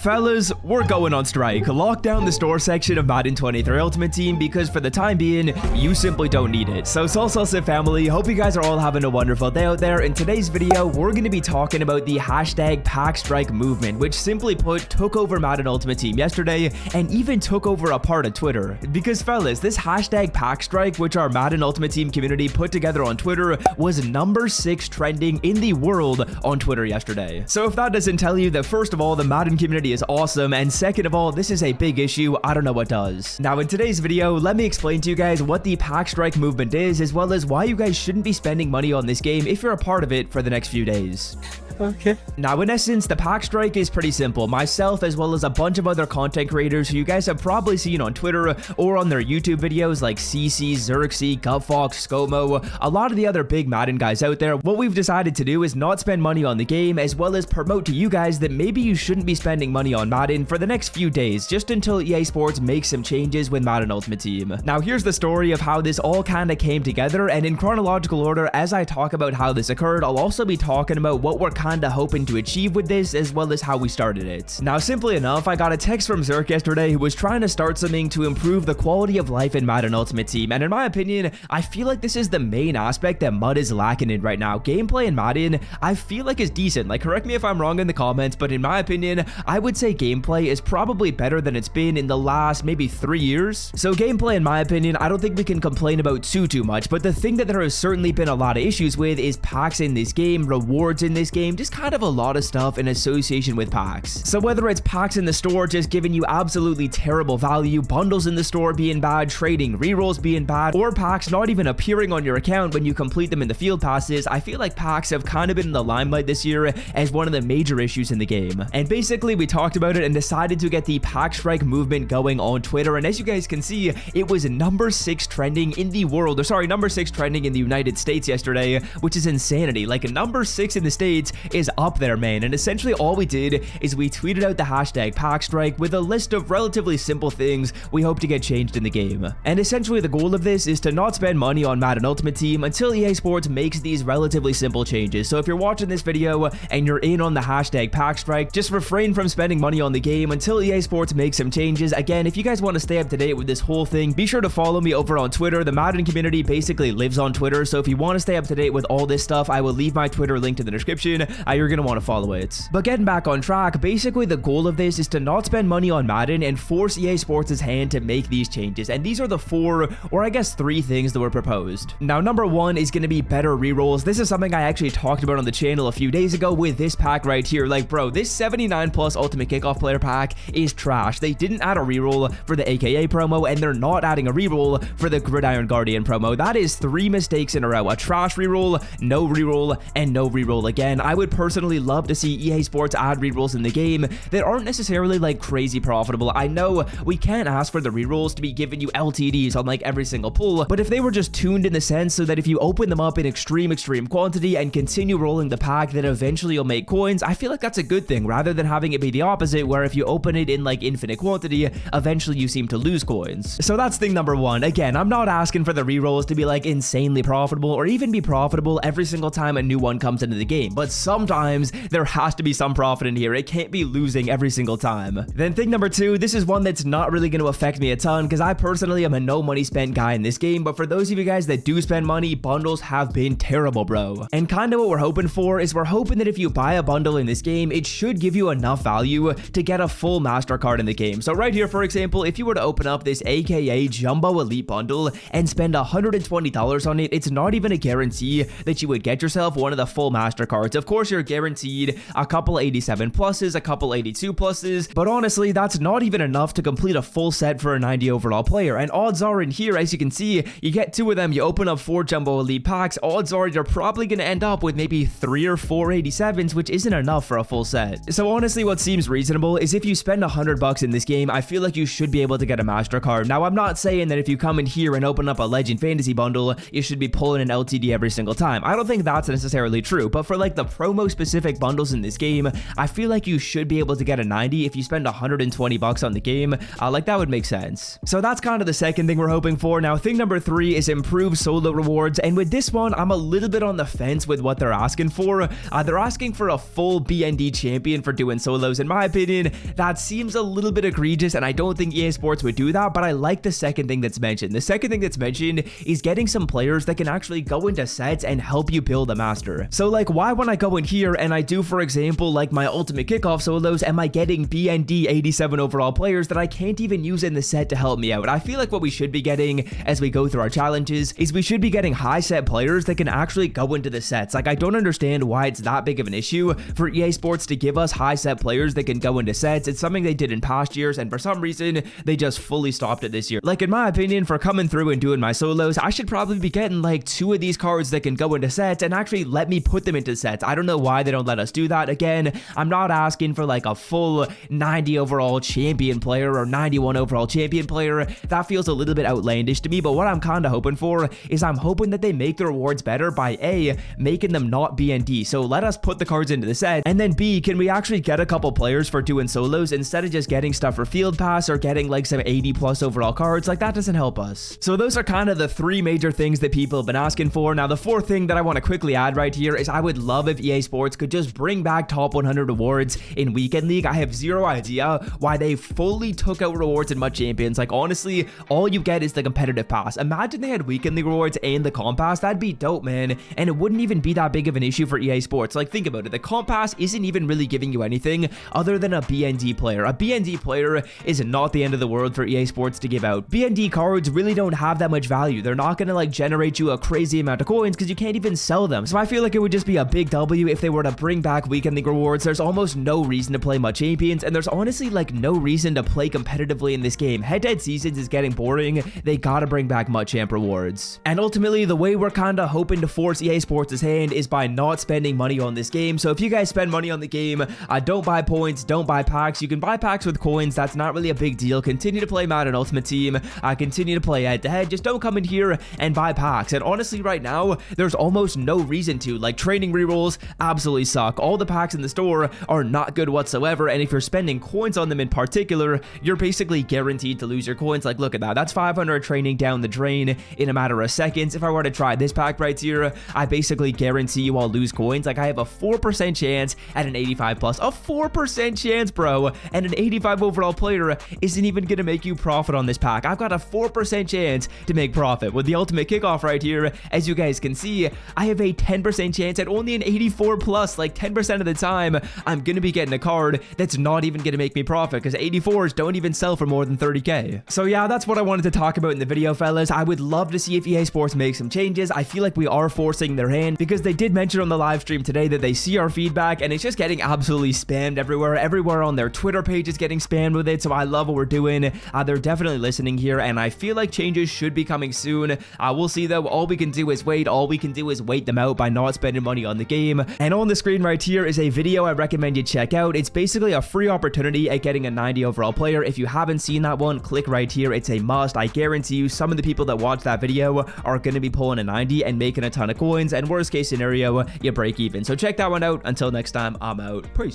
Fellas, we're going on strike. Lock down the store section of Madden 23 Ultimate Team because for the time being, you simply don't need it. So Salsa family, hope you guys are all having a wonderful day out there. In today's video, we're going to be talking about the hashtag pack strike movement, which simply put took over Madden Ultimate Team yesterday and even took over a part of Twitter. Because fellas, this hashtag pack strike, which our Madden Ultimate Team community put together on Twitter, was number 6 trending in the world on Twitter yesterday. So if that doesn't tell you that first of all, the Madden community is awesome, and second of all, this is a big issue, I don't know what does. Now in today's video, let me explain to you guys what the pack strike movement is, as well as why you guys shouldn't be spending money on this game if you're a part of it for the next few days. Okay. Now, in essence, the pack strike is pretty simple. Myself, as well as a bunch of other content creators who you guys have probably seen on Twitter or on their YouTube videos like CC, Xerxes, Gutfox, ScoMo, a lot of the other big Madden guys out there, what we've decided to do is not spend money on the game, as well as promote to you guys that maybe you shouldn't be spending money on Madden for the next few days, just until EA Sports makes some changes with Madden Ultimate Team. Now, here's the story of how this all kind of came together, and in chronological order, as I talk about how this occurred, I'll also be talking about what we're kind of hoping to achieve with this, as well as how we started it. Now, simply enough, I got a text from Zerk yesterday who was trying to start something to improve the quality of life in Madden Ultimate Team, and in my opinion, I feel like this is the main aspect that MUD is lacking in right now. Gameplay in Madden, I feel like is decent. Like, correct me if I'm wrong in the comments, but in my opinion, I would say gameplay is probably better than it's been in the last maybe 3 years. So gameplay, in my opinion, I don't think we can complain about too much, but the thing that there has certainly been a lot of issues with is packs in this game, rewards in this game, just kind of a lot of stuff in association with packs. So whether it's packs in the store just giving you absolutely terrible value, bundles in the store being bad, trading rerolls being bad, or packs not even appearing on your account when you complete them in the field passes, I feel like packs have kind of been in the limelight this year as one of the major issues in the game. And basically we talked about it and decided to get the pack strike movement going on Twitter, and as you guys can see, it was number 6 trending in the world, or sorry, number 6 trending in the United States yesterday, which is insanity. Like, number 6 in the States is up there, man. And essentially all we did is we tweeted out the hashtag pack strike with a list of relatively simple things we hope to get changed in the game. And essentially the goal of this is to not spend money on Madden Ultimate Team until EA Sports makes these relatively simple changes. So if you're watching this video and you're in on the hashtag pack strike, just refrain from spending money on the game until EA Sports makes some changes. Again, if you guys want to stay up to date with this whole thing, be sure to follow me over on Twitter. The Madden community basically lives on Twitter, so if you want to stay up to date with all this stuff, I will leave my Twitter link in the description. You're going to want to follow it. But getting back on track, basically the goal of this is to not spend money on Madden and force EA Sports' hand to make these changes. And these are the 4, or I guess 3 things that were proposed. Now, number 1 is going to be better rerolls. This is something I actually talked about on the channel a few days ago with this pack right here. Like, bro, this 79 plus ultimate kickoff player pack is trash. They didn't add a reroll for the AKA promo, and they're not adding a reroll for the Gridiron Guardian promo. That is 3 mistakes in a row. A trash reroll, no reroll, and no reroll again. I would personally love to see EA Sports add rerolls in the game that aren't necessarily like crazy profitable. I know we can't ask for the rerolls to be giving you LTDs on like every single pull, but if they were just tuned in the sense so that if you open them up in extreme quantity and continue rolling the pack, that eventually you'll make coins, I feel like that's a good thing, rather than having it be the opposite, where if you open it in like infinite quantity, eventually you seem to lose coins. So that's thing number 1. Again, I'm not asking for the rerolls to be like insanely profitable or even be profitable every single time a new one comes into the game, but sometimes there has to be some profit in here. It can't be losing every single time. Then thing number 2, this is one that's not really going to affect me a ton because I personally am a no money spent guy in this game, but for those of you guys that do spend money, bundles have been terrible, bro. And kind of what we're hoping for is we're hoping that if you buy a bundle in this game, it should give you enough value to get a full master card in the game. So right here, for example, if you were to open up this AKA Jumbo Elite bundle and spend $120 on it, it's not even a guarantee that you would get yourself one of the full master cards. Of course, you're guaranteed a couple 87 pluses, a couple 82 pluses, but honestly, that's not even enough to complete a full set for a 90 overall player. And odds are in here, as you can see, you get 2 of them, you open up 4 Jumbo Elite packs, odds are you're probably going to end up with maybe 3 or 4 87s, which isn't enough for a full set. So honestly, what seems reasonable is if you spend $100 in this game, I feel like you should be able to get a master card. Now, I'm not saying that if you come in here and open up a Legend Fantasy bundle, you should be pulling an LTD every single time. I don't think that's necessarily true, but for like the pro promo specific bundles in this game, I feel like you should be able to get a 90 if you spend 120 bucks on the game. Like that would make sense. So that's kind of the second thing we're hoping for. Now thing number 3 is improved solo rewards, and with this one I'm a little bit on the fence with what they're asking for. They're asking for a full BND champion for doing solos. In my opinion, that seems a little bit egregious, and I don't think EA Sports would do that, but I like the second thing that's mentioned. The second thing that's mentioned is getting some players that can actually go into sets and help you build a master. So like, why when I go in here and I do, for example, like my ultimate kickoff solos, am I getting BND 87 overall players that I can't even use in the set to help me out? I feel like what we should be getting as we go through our challenges is we should be getting high set players that can actually go into the sets. Like, I don't understand why it's that big of an issue for EA Sports to give us high set players that can go into sets. It's something they did in past years, and for some reason they just fully stopped it this year. Like, in my opinion, for coming through and doing my solos, I should probably be getting like 2 of these cards that can go into sets and actually let me put them into sets. I don't know why they don't let us do that. Again, I'm not asking for like a full 90 overall champion player or 91 overall champion player. That feels a little bit outlandish to me, but what I'm kind of hoping for is I'm hoping that they make the rewards better by A, making them not BND. So let us put the cards into the set, and then B, can we actually get a couple players for doing solos instead of just getting stuff for field pass or getting like some 80 plus overall cards? Like, that doesn't help us. So those are kind of the 3 major things that people have been asking for. Now the 4th thing that I want to quickly add right here is I would love if EA Sports could just bring back top 100 rewards in Weekend League. I have zero idea why they fully took out rewards in MUT Champions. Like, honestly, all you get is the competitive pass. Imagine they had Weekend League rewards and the comp pass. That'd be dope, man, and it wouldn't even be that big of an issue for EA Sports. Like, think about it, the comp pass isn't even really giving you anything other than a BND player. A BND player is not the end of the world for EA Sports to give out. BND cards really don't have that much value. They're not gonna like generate you a crazy amount of coins because you can't even sell them. So I feel like it would just be a big W if they were to bring back Weekend League rewards. There's almost no reason to play MUT Champions, and there's honestly like no reason to play competitively in this game. Head-to-head seasons is getting boring. They gotta bring back MUT Champ rewards. And ultimately, the way we're kinda hoping to force EA Sports' hand is by not spending money on this game. So if you guys spend money on the game, don't buy points, don't buy packs. You can buy packs with coins. That's not really a big deal. Continue to play Madden Ultimate Team. Continue to play head-to-head. Just don't come in here and buy packs. And honestly, right now, there's almost no reason to. Like, training rerolls absolutely suck. All the packs in the store are not good whatsoever, and if you're spending coins on them in particular, you're basically guaranteed to lose your coins. Like, look at that. That's 500 training down the drain in a matter of seconds. If I were to try this pack right here, I basically guarantee you I'll lose coins. Like, I have a 4% chance at an 85 plus. A 4% chance, bro, and an 85 overall player isn't even gonna make you profit on this pack. I've got a 4% chance to make profit. With the ultimate kickoff right here, as you guys can see, I have a 10% chance at only an 84 plus. Like, 10% of the time, I'm gonna be getting a card that's not even gonna make me profit, because 84s don't even sell for more than 30k. So yeah, that's what I wanted to talk about in the video, fellas. I would love to see if EA Sports makes some changes. I feel like we are forcing their hand, because they did mention on the live stream today that they see our feedback, and it's just getting absolutely spammed everywhere. Everywhere on their Twitter page is getting spammed with it, so I love what we're doing. They're definitely listening here, and I feel like changes should be coming soon. We'll see though. All we can do is wait. All we can do is wait them out by not spending money on the game. And on the screen right here is a video I recommend you check out. It's basically a free opportunity at getting a 90 overall player. If you haven't seen that one, click right here. It's a must. I guarantee you some of the people that watch that video are going to be pulling a 90 and making a ton of coins, and worst case scenario, you break even. So check that one out. Until next time, I'm out. Peace.